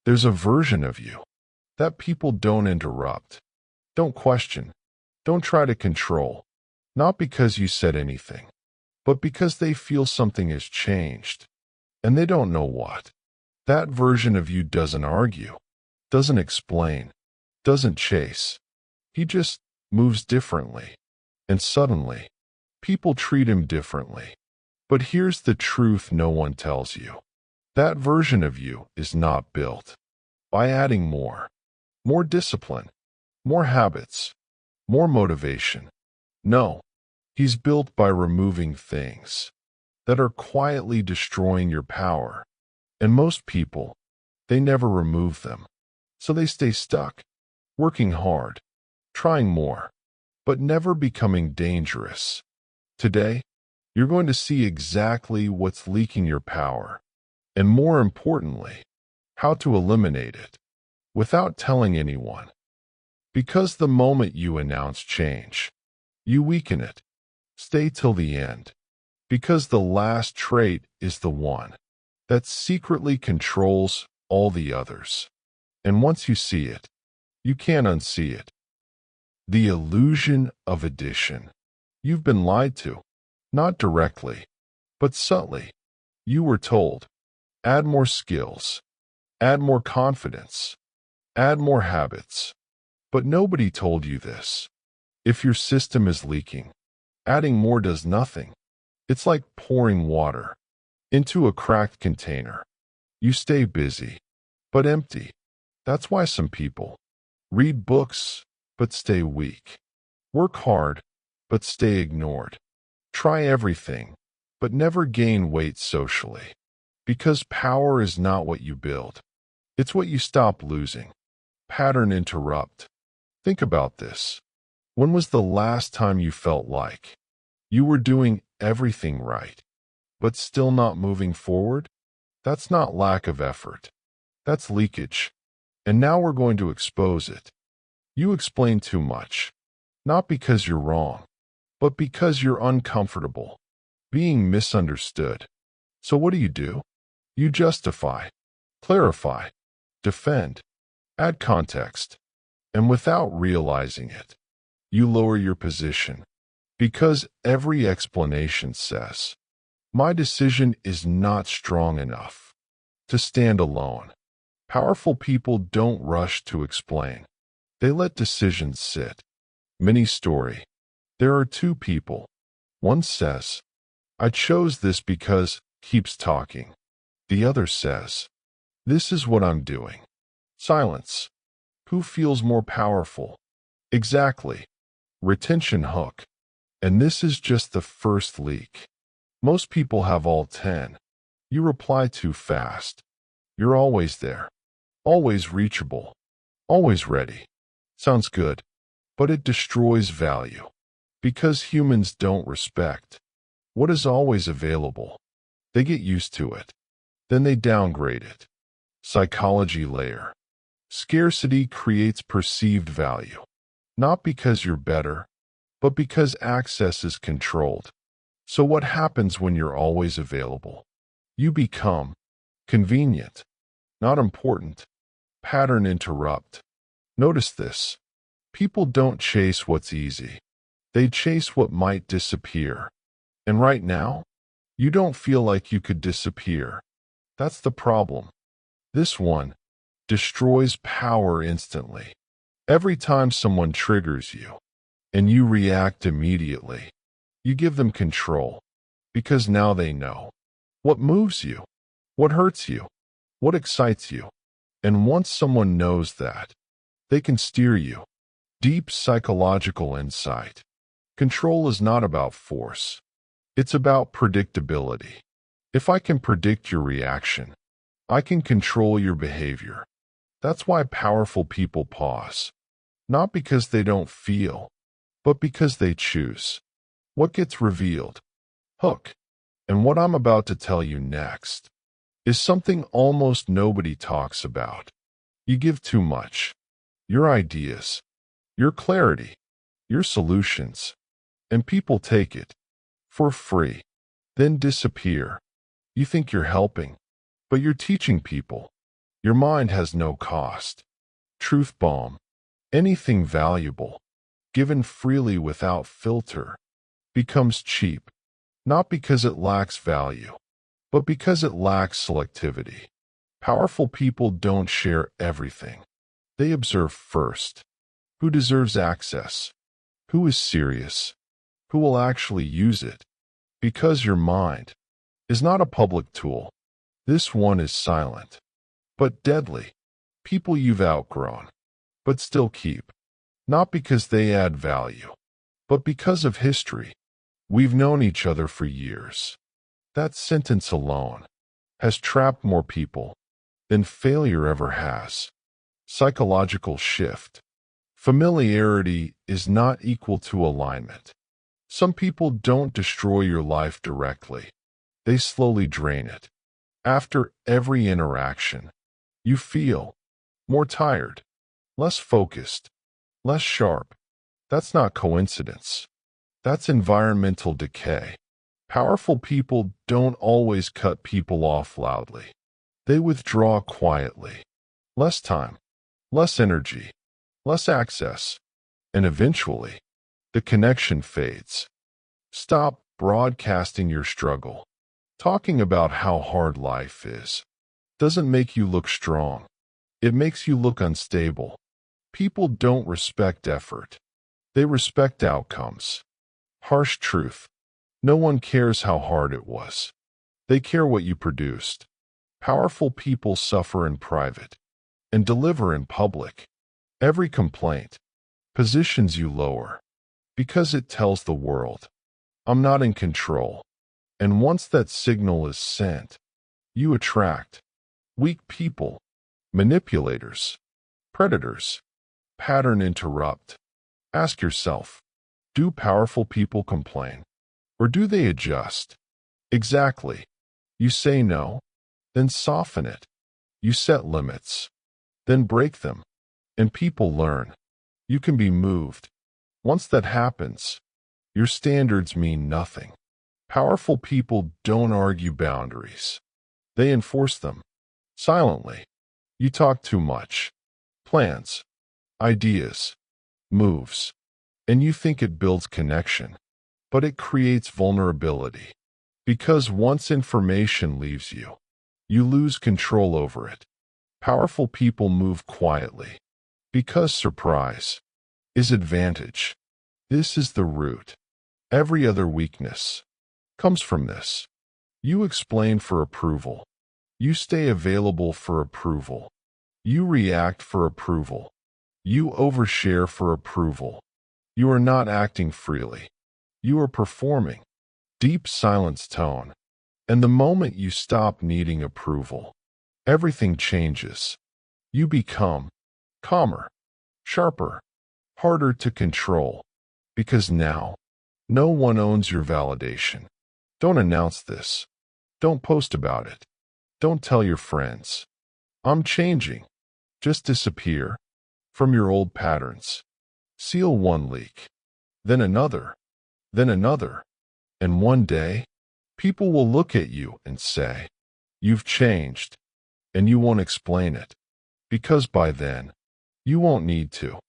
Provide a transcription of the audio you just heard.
There's a version of you that people don't interrupt, don't question, don't try to control, not because you said anything, but because they feel something has changed, and they don't know what. That version of you doesn't argue, doesn't explain, doesn't chase. He just moves differently, and suddenly, people treat him differently. But here's the truth no one tells you. That version of you is not built by adding more discipline, more habits, more motivation. No, he's built by removing things that are quietly destroying your power. And most people, they never remove them. So they stay stuck, working hard, trying more, but never becoming dangerous. Today, you're going to see exactly what's leaking your power, and more importantly, how to eliminate it without telling anyone. Because the moment you announce change, you weaken it. Stay till the end, because the last trait is the one that secretly controls all the others. And once you see it, you can't unsee it. The illusion of addition. You've been lied to, not directly, but subtly. You were told, add more skills, add more confidence, add more habits. But nobody told you this. If your system is leaking, adding more does nothing. It's like pouring water into a cracked container. You stay busy, but empty. That's why some people read books, but stay weak. Work hard, but stay ignored. Try everything, but never gain weight socially. Because power is not what you build. It's what you stop losing. Pattern interrupt. Think about this. When was the last time you felt like you were doing everything right, but still not moving forward? That's not lack of effort. That's leakage. And now we're going to expose it. You explain too much, not because you're wrong, but because you're uncomfortable being misunderstood. So what do? You justify, clarify, defend, add context, and without realizing it, you lower your position. Because every explanation says, my decision is not strong enough to stand alone. Powerful people don't rush to explain. They let decisions sit. Mini story. There are two people. One says, I chose this because keeps talking. The other says, this is what I'm doing. Silence. Who feels more powerful? Exactly. Retention hook. And this is just the first leak. Most people have all 10. You reply too fast. You're always there. Always reachable. Always ready. Sounds good, but it destroys value. Because humans don't respect what is always available. They get used to it. Then they downgrade it. Psychology layer. Scarcity creates perceived value. Not because you're better, but because access is controlled. So what happens when you're always available? You become convenient, not important. Pattern interrupt. Notice this. People don't chase what's easy. They chase what might disappear. And right now, you don't feel like you could disappear. That's the problem. This one destroys power instantly. Every time someone triggers you, and you react immediately, you give them control. Because now they know what moves you, what hurts you, what excites you. And once someone knows that, they can steer you. Deep psychological insight. Control is not about force. It's about predictability. If I can predict your reaction, I can control your behavior. That's why powerful people pause. Not because they don't feel, but because they choose. What gets revealed? Hook. And what I'm about to tell you next is something almost nobody talks about. You give too much. Your ideas, your clarity, your solutions, and people take it for free, then disappear. You think you're helping, but you're teaching people Your mind has no cost. Truth bomb. Anything valuable, given freely without filter, becomes cheap, not because it lacks value, but because it lacks selectivity. Powerful people don't share everything. They observe first. Who deserves access? Who is serious? Who will actually use it? Because your mind is not a public tool. This one is silent, but deadly. People you've outgrown, but still keep. Not because they add value, but because of history. We've known each other for years. That sentence alone has trapped more people than failure ever has. Psychological shift. Familiarity is not equal to alignment. Some people don't destroy your life directly. They slowly drain it. After every interaction, you feel more tired, less focused, less sharp. That's not coincidence. That's environmental decay. Powerful people don't always cut people off loudly. They withdraw quietly. Less time, less energy, less access, and eventually, the connection fades. Stop broadcasting your struggle. Talking about how hard life is doesn't make you look strong. It makes you look unstable. People don't respect effort. They respect outcomes. Harsh truth. No one cares how hard it was. They care what you produced. Powerful people suffer in private and deliver in public. Every complaint positions you lower because it tells the world, I'm not in control. And once that signal is sent, you attract weak people, manipulators, predators. Pattern interrupt. Ask yourself, do powerful people complain? Or do they adjust? Exactly. You say no, then soften it. You set limits, then break them. And people learn. You can be moved. Once that happens, your standards mean nothing. Powerful people don't argue boundaries. They enforce them. Silently. You talk too much. Plans, ideas, moves. And you think it builds connection. But it creates vulnerability. Because once information leaves you, you lose control over it. Powerful people move quietly. Because surprise is advantage. This is the root. Every other weakness comes from this. You explain for approval. You stay available for approval. You react for approval. You overshare for approval. You are not acting freely. You are performing. Deep silence tone. And the moment you stop needing approval, everything changes. You become calmer, sharper, harder to control. Because now, no one owns your validation. Don't announce this. Don't post about it. Don't tell your friends. I'm changing. Just disappear from your old patterns. Seal one leak, then another, and one day, people will look at you and say, you've changed, and you won't explain it, because by then, you won't need to.